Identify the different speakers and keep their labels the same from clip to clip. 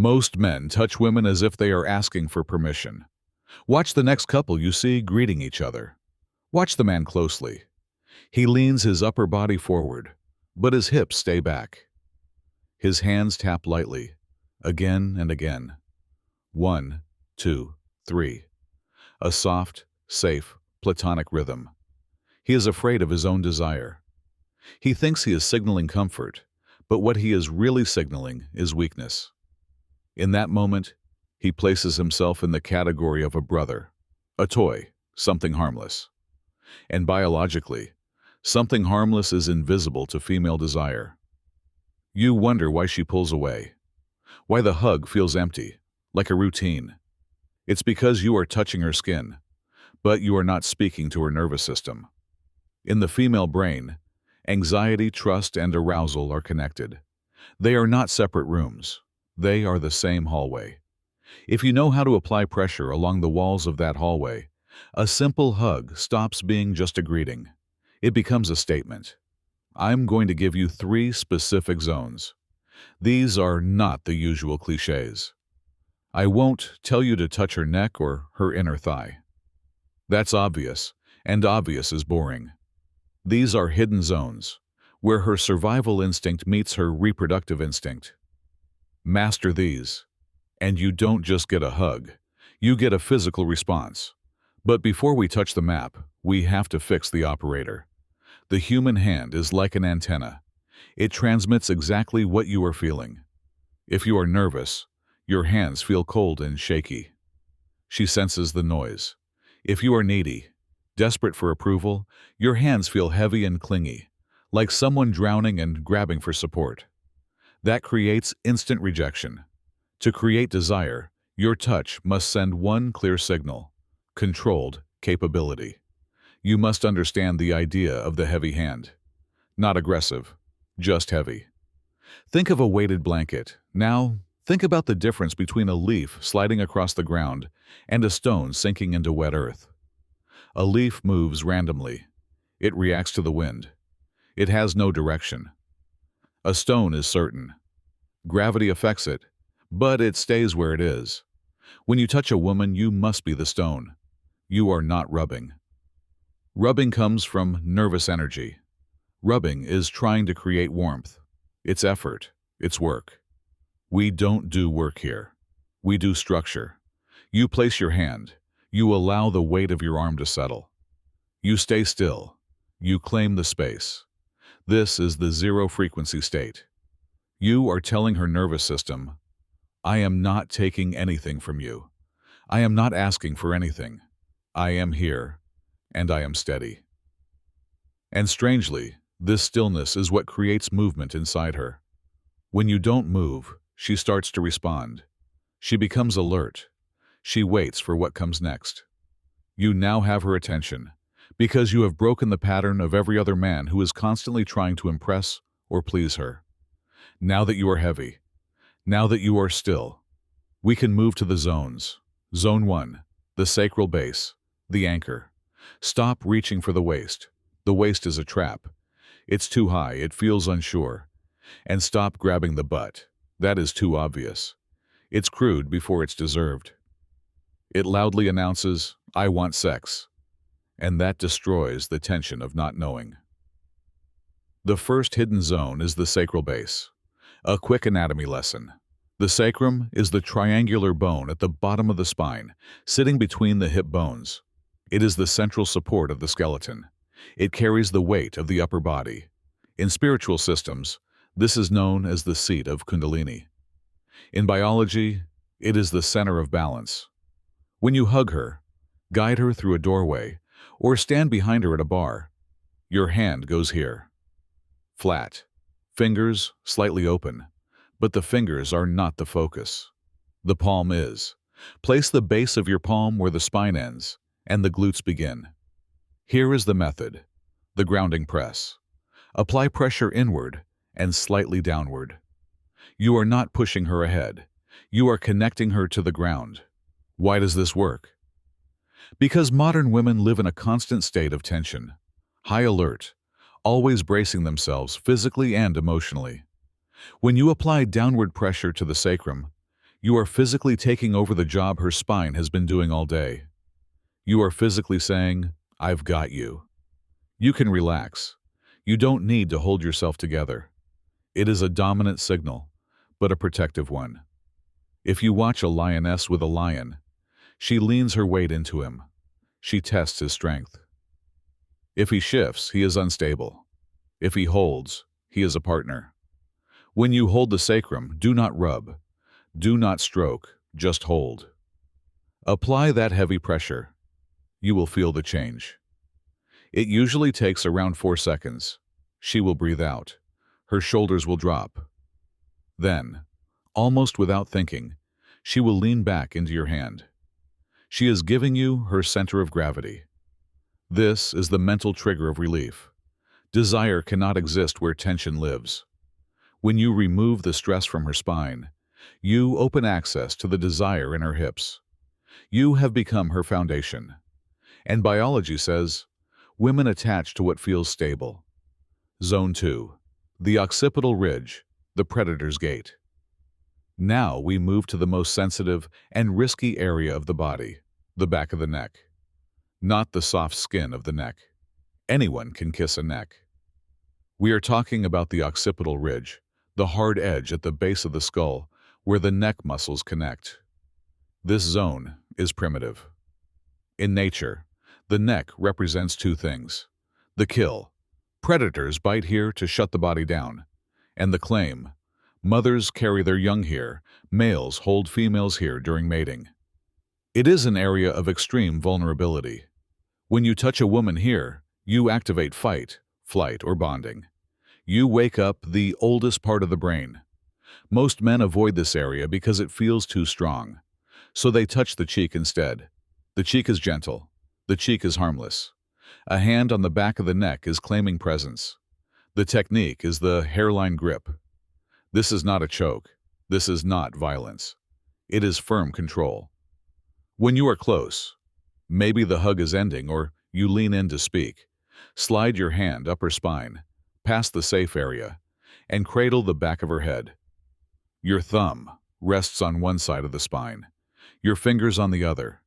Speaker 1: Most men touch women as if they are asking for permission. Watch the next couple you see greeting each other. Watch the man closely. He leans his upper body forward, but his hips stay back. His hands tap lightly, again and again. 1, 2, 3. A soft, safe, platonic rhythm. He is afraid of his own desire. He thinks he is signaling comfort, but what he is really signaling is weakness. In that moment, he places himself in the category of a brother, a toy, something harmless. And biologically, something harmless is invisible to female desire. You wonder why she pulls away, why the hug feels empty, like a routine. It's because you are touching her skin, but you are not speaking to her nervous system. In the female brain, anxiety, trust, and arousal are connected. They are not separate rooms. They are the same hallway. If you know how to apply pressure along the walls of that hallway, a simple hug stops being just a greeting. It becomes a statement. I'm going to give you 3 specific zones. These are not the usual cliches. I won't tell you to touch her neck or her inner thigh. That's obvious, and obvious is boring. These are hidden zones, where her survival instinct meets her reproductive instinct. Master these, and you don't just get a hug, you get a physical response. But before we touch the map, we have to fix the operator. The human hand is like an antenna. It transmits exactly what you are feeling. If you are nervous, your hands feel cold and shaky. She senses the noise. If you are needy, desperate for approval, your hands feel heavy and clingy, like someone drowning and grabbing for support. That creates instant rejection. To create desire, your touch must send one clear signal: controlled capability. You must understand the idea of the heavy hand. Not aggressive, just heavy. Think of a weighted blanket. Now, think about the difference between a leaf sliding across the ground and a stone sinking into wet earth. A leaf moves randomly. It reacts to the wind. It has no direction. A stone is certain. Gravity affects it, but it stays where it is. When you touch a woman, you must be the stone. You are not rubbing. Rubbing comes from nervous energy. Rubbing is trying to create warmth. It's effort. It's work. We don't do work here. We do structure. You place your hand. You allow the weight of your arm to settle. You stay still. You claim the space. This is the zero-frequency state. You are telling her nervous system, I am not taking anything from you. I am not asking for anything. I am here, and I am steady. And strangely, this stillness is what creates movement inside her. When you don't move, she starts to respond. She becomes alert. She waits for what comes next. You now have her attention, because you have broken the pattern of every other man who is constantly trying to impress or please her. Now that you are heavy, now that you are still, we can move to the zones. Zone 1, the sacral base, the anchor. Stop reaching for the waist. The waist is a trap. It's too high, it feels unsure. And stop grabbing the butt. That is too obvious. It's crude before it's deserved. It loudly announces, I want sex. And that destroys the tension of not knowing. The first hidden zone is the sacral base. A quick anatomy lesson. The sacrum is the triangular bone at the bottom of the spine, sitting between the hip bones. It is the central support of the skeleton. It carries the weight of the upper body. In spiritual systems, this is known as the seat of Kundalini. In biology, it is the center of balance. When you hug her, guide her through a doorway, or stand behind her at a bar, your hand goes here. Flat. Fingers slightly open, but the fingers are not the focus. The palm is. Place the base of your palm where the spine ends, and the glutes begin. Here is the method, the grounding press. Apply pressure inward and slightly downward. You are not pushing her ahead. You are connecting her to the ground. Why does this work? Because modern women live in a constant state of tension, high alert, always bracing themselves physically and emotionally. When you apply downward pressure to the sacrum, You are physically taking over the job her spine has been doing all day. You are physically saying, "I've got you." You can relax. You don't need to hold yourself together. It is a dominant signal, but a protective one. If you watch a lioness with a lion, she leans her weight into him. She tests his strength. If he shifts, he is unstable. If he holds, he is a partner. When you hold the sacrum, do not rub. Do not stroke, just hold. Apply that heavy pressure. You will feel the change. It usually takes around 4 seconds. She will breathe out. Her shoulders will drop. Then, almost without thinking, she will lean back into your hand. She is giving you her center of gravity. This is the mental trigger of relief. Desire cannot exist where tension lives. When you remove the stress from her spine, you open access to the desire in her hips. You have become her foundation. And biology says, women attach to what feels stable. Zone 2. The Occipital Ridge, the predator's gate. Now we move to the most sensitive and risky area of the body, the back of the neck. Not the soft skin of the neck. Anyone can kiss a neck. We are talking about the occipital ridge, the hard edge at the base of the skull where the neck muscles connect. This zone is primitive. In nature, the neck represents 2 things. The kill. Predators bite here to shut the body down. And the claim. Mothers carry their young here. Males hold females here during mating. It is an area of extreme vulnerability. When you touch a woman here, you activate fight, flight, or bonding. You wake up the oldest part of the brain. Most men avoid this area because it feels too strong. So they touch the cheek instead. The cheek is gentle. The cheek is harmless. A hand on the back of the neck is claiming presence. The technique is the hairline grip. This is not a choke. This is not violence. It is firm control. When you are close, maybe the hug is ending or you lean in to speak, slide your hand up her spine, past the safe area, and cradle the back of her head. Your thumb rests on one side of the spine, your fingers on the other.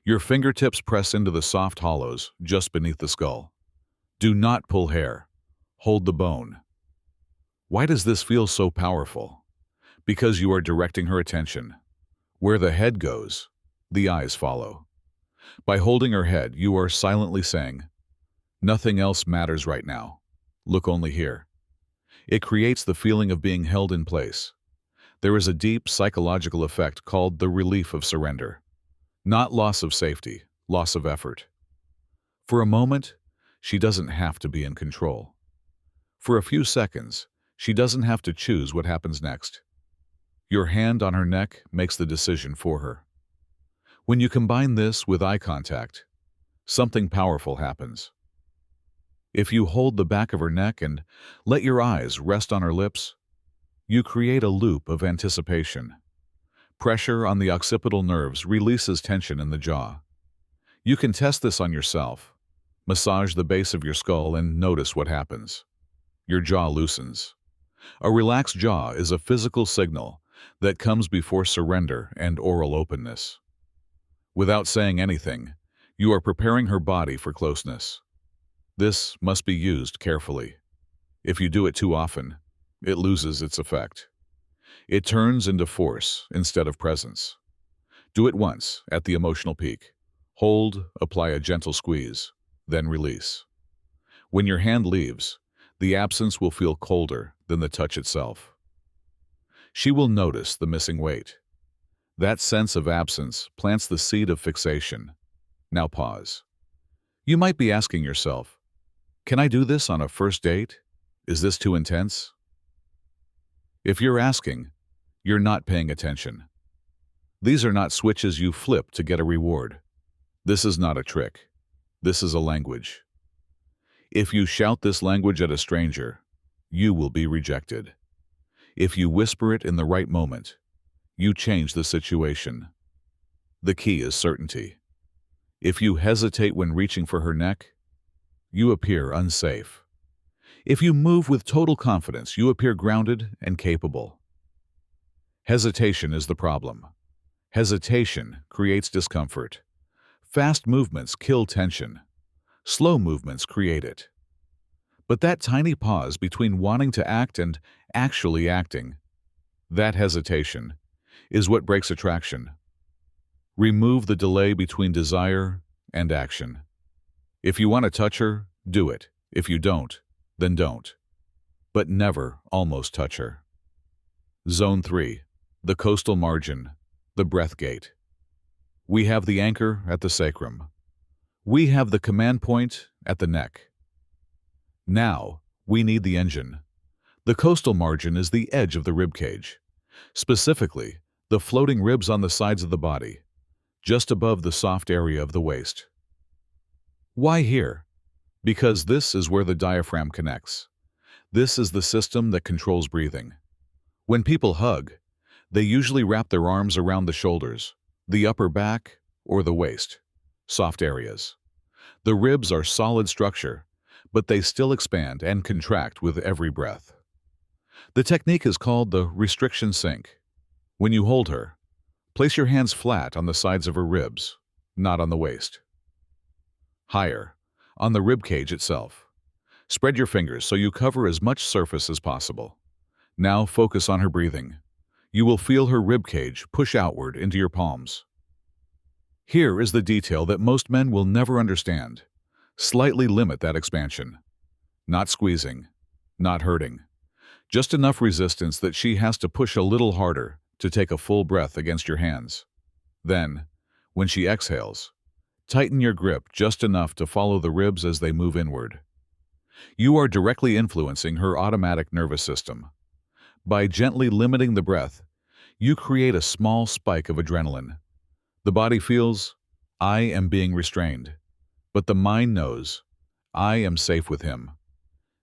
Speaker 1: Your fingertips press into the soft hollows just beneath the skull. Do not pull hair. Hold the bone. Why does this feel so powerful? Because you are directing her attention. Where the head goes, the eyes follow. By holding her head, you are silently saying, "Nothing else matters right now. Look only here." It creates the feeling of being held in place. There is a deep psychological effect called the relief of surrender. Not loss of safety, loss of effort. For a moment, she doesn't have to be in control. For a few seconds, she doesn't have to choose what happens next. Your hand on her neck makes the decision for her. When you combine this with eye contact, something powerful happens. If you hold the back of her neck and let your eyes rest on her lips, you create a loop of anticipation. Pressure on the occipital nerves releases tension in the jaw. You can test this on yourself. Massage the base of your skull and notice what happens. Your jaw loosens. A relaxed jaw is a physical signal that comes before surrender and oral openness. Without saying anything, you are preparing her body for closeness. This must be used carefully. If you do it too often, it loses its effect. It turns into force instead of presence. Do it once at the emotional peak. Hold, apply a gentle squeeze, then release. When your hand leaves, the absence will feel colder than the touch itself. She will notice the missing weight. That sense of absence plants the seed of fixation. Now pause. You might be asking yourself, can I do this on a first date? Is this too intense? If you're asking, you're not paying attention. These are not switches you flip to get a reward. This is not a trick. This is a language. If you shout this language at a stranger, you will be rejected. If you whisper it in the right moment, you change the situation. The key is certainty. If you hesitate when reaching for her neck, you appear unsafe. If you move with total confidence, you appear grounded and capable. Hesitation is the problem. Hesitation creates discomfort. Fast movements kill tension. Slow movements create it. But that tiny pause between wanting to act and actually acting, that hesitation, is what breaks attraction. Remove the delay between desire and action. If you want to touch her, do it. If you don't, then don't. But never almost touch her. Zone 3. The costal margin. The breath gate. We have the anchor at the sacrum. We have the command point at the neck. Now, we need the engine. The costal margin is the edge of the rib cage. Specifically, the floating ribs on the sides of the body, just above the soft area of the waist. Why here? Because this is where the diaphragm connects. This is the system that controls breathing. When people hug, they usually wrap their arms around the shoulders, the upper back, or the waist, soft areas. The ribs are solid structure, but they still expand and contract with every breath. The technique is called the restriction sink. When you hold her, place your hands flat on the sides of her ribs, not on the waist. Higher, on the rib cage itself. Spread your fingers so you cover as much surface as possible. Now focus on her breathing. You will feel her rib cage push outward into your palms. Here is the detail that most men will never understand. Slightly limit that expansion. Not squeezing, not hurting. Just enough resistance that she has to push a little harder to take a full breath against your hands. Then, when she exhales, tighten your grip just enough to follow the ribs as they move inward. You are directly influencing her automatic nervous system. By gently limiting the breath, you create a small spike of adrenaline. The body feels, I am being restrained, but the mind knows, I am safe with him.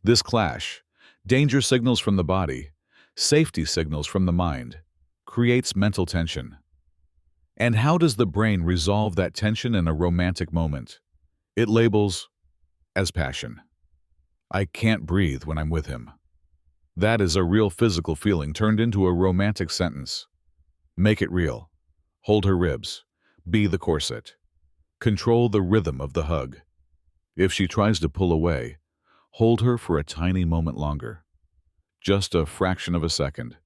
Speaker 1: This clash, danger signals from the body, safety signals from the mind, creates mental tension. And how does the brain resolve that tension in a romantic moment? It labels as passion. I can't breathe when I'm with him. That is a real physical feeling turned into a romantic sentence. Make it real. Hold her ribs. Be the corset. Control the rhythm of the hug. If she tries to pull away, hold her for a tiny moment longer. Just a fraction of a second.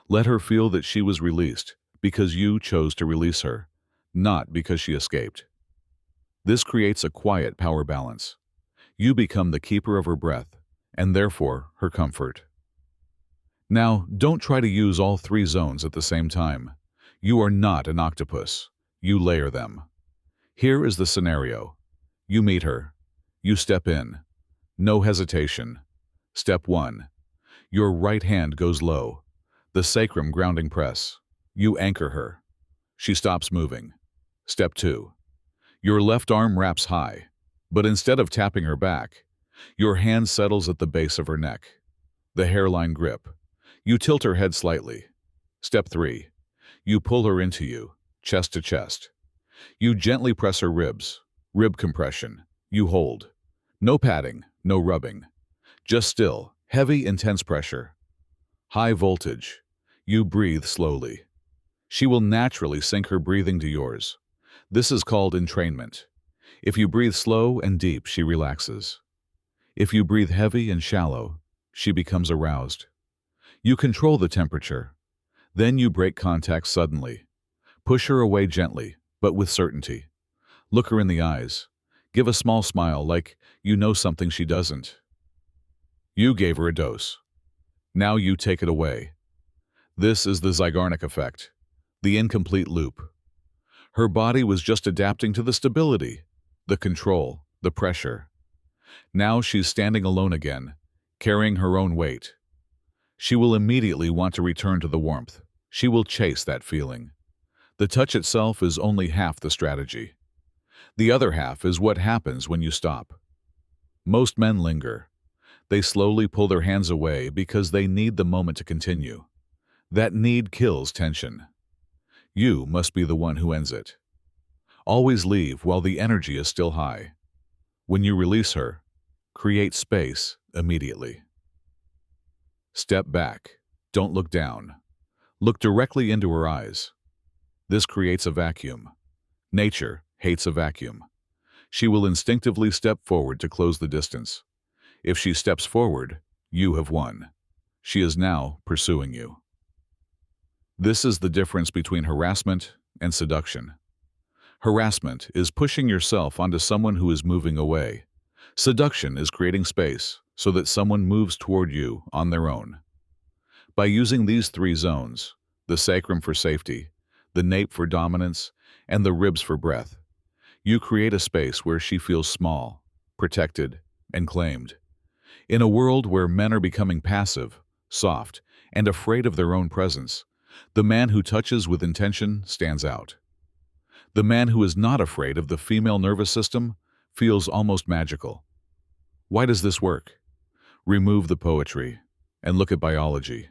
Speaker 1: Let her feel that she was released because you chose to release her, not because she escaped. This creates a quiet power balance. You become the keeper of her breath, and therefore her comfort. Now, don't try to use all three zones at the same time. You are not an octopus. You layer them. Here is the scenario. You meet her. You step in. No hesitation. Step 1. Your right hand goes low. The sacrum grounding press. You anchor her. She stops moving. Step 2. Your left arm wraps high, but instead of tapping her back, your hand settles at the base of her neck. The hairline grip. You tilt her head slightly. Step 3. You pull her into you, chest to chest. You gently press her ribs, rib compression. You hold. No padding, no rubbing. Just still, heavy, intense pressure. High voltage. You breathe slowly. She will naturally sync her breathing to yours. This is called entrainment. If you breathe slow and deep, she relaxes. If you breathe heavy and shallow, she becomes aroused. You control the temperature. Then you break contact suddenly. Push her away gently, but with certainty. Look her in the eyes. Give a small smile like you know something she doesn't. You gave her a dose. Now you take it away. This is the Zeigarnik Effect, the incomplete loop. Her body was just adapting to the stability, the control, the pressure. Now she's standing alone again, carrying her own weight. She will immediately want to return to the warmth. She will chase that feeling. The touch itself is only half the strategy. The other half is what happens when you stop. Most men linger. They slowly pull their hands away because they need the moment to continue. That need kills tension. You must be the one who ends it. Always leave while the energy is still high. When you release her, create space immediately. Step back. Don't look down. Look directly into her eyes. This creates a vacuum. Nature hates a vacuum. She will instinctively step forward to close the distance. If she steps forward, you have won. She is now pursuing you. This is the difference between harassment and seduction. Harassment is pushing yourself onto someone who is moving away. Seduction is creating space so that someone moves toward you on their own. By using these three zones, the sacrum for safety, the nape for dominance, and the ribs for breath, you create a space where she feels small, protected, and claimed. In a world where men are becoming passive, soft, and afraid of their own presence, the man who touches with intention stands out. The man who is not afraid of the female nervous system feels almost magical. Why does this work? Remove the poetry and look at biology.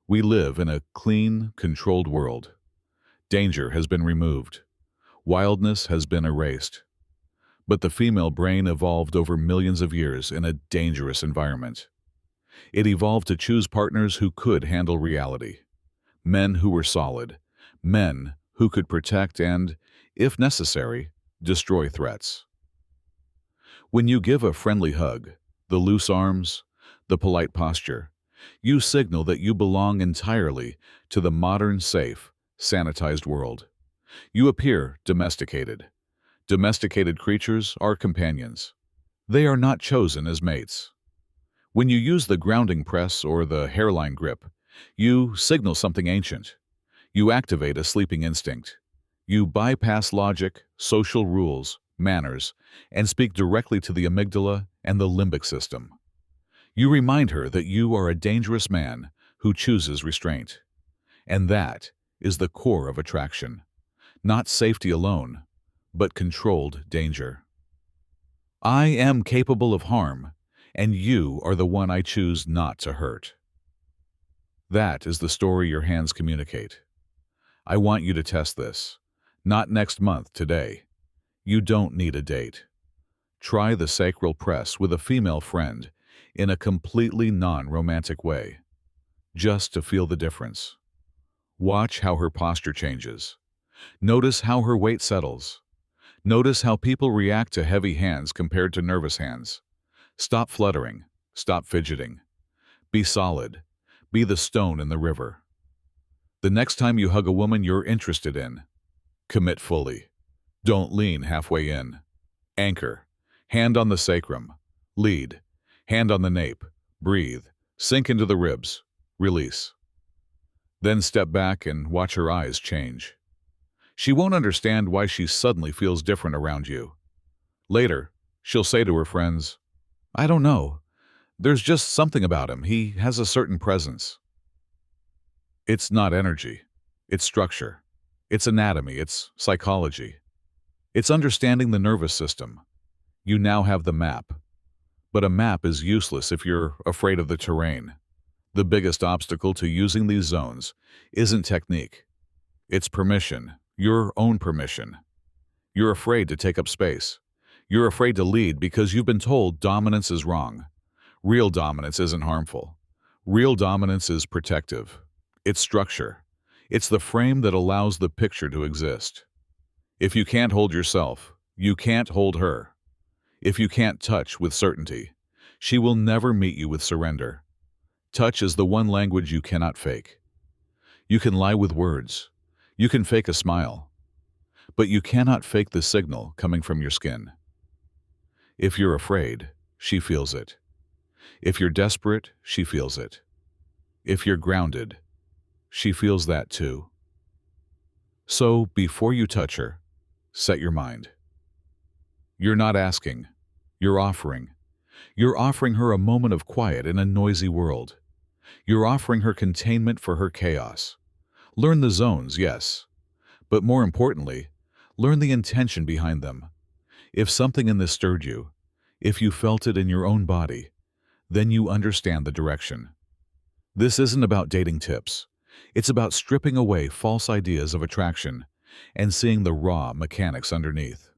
Speaker 1: We live in a clean, controlled world. Danger has been removed. Wildness has been erased. But the female brain evolved over millions of years in a dangerous environment. It evolved to choose partners who could handle reality. Men who were solid. Men who could protect and, if necessary, destroy threats. When you give a friendly hug, the loose arms, the polite posture, you signal that you belong entirely to the modern, safe, sanitized world. You appear domesticated. Domesticated creatures are companions. They are not chosen as mates. When you use the grounding press or the hairline grip, you signal something ancient. You activate a sleeping instinct. You bypass logic, social rules, manners, and speak directly to the amygdala and the limbic system. You remind her that you are a dangerous man who chooses restraint. And that is the core of attraction. Not safety alone, but controlled danger. I am capable of harm, and you are the one I choose not to hurt. That is the story your hands communicate. I want you to test this. Not next month, today. You don't need a date. Try the sacral press with a female friend in a completely non-romantic way, just to feel the difference. Watch how her posture changes. Notice how her weight settles. Notice how people react to heavy hands compared to nervous hands. Stop fluttering. Stop fidgeting. Be solid. Be the stone in the river. The next time you hug a woman you're interested in, commit fully. Don't lean halfway in. Anchor. Hand on the sacrum. Lead. Hand on the nape. Breathe. Sink into the ribs. Release. Then step back and watch her eyes change. She won't understand why she suddenly feels different around you. Later, she'll say to her friends, "I don't know. There's just something about him. He has a certain presence." It's not energy. It's structure. It's anatomy. It's psychology. It's understanding the nervous system. You now have the map. But a map is useless if you're afraid of the terrain. The biggest obstacle to using these zones isn't technique. It's permission. Your own permission. You're afraid to take up space. You're afraid to lead because you've been told dominance is wrong. Real dominance isn't harmful. Real dominance is protective. It's structure. It's the frame that allows the picture to exist. If you can't hold yourself, you can't hold her. If you can't touch with certainty, she will never meet you with surrender. Touch is the one language you cannot fake. You can lie with words. You can fake a smile. But you cannot fake the signal coming from your skin. If you're afraid, she feels it. If you're desperate, she feels it. If you're grounded, she feels that too. So, before you touch her, set your mind. You're not asking. You're offering. You're offering her a moment of quiet in a noisy world. You're offering her containment for her chaos. Learn the zones, yes. But more importantly, learn the intention behind them. If something in this stirred you, if you felt it in your own body, then you understand the direction. This isn't about dating tips. It's about stripping away false ideas of attraction and seeing the raw mechanics underneath.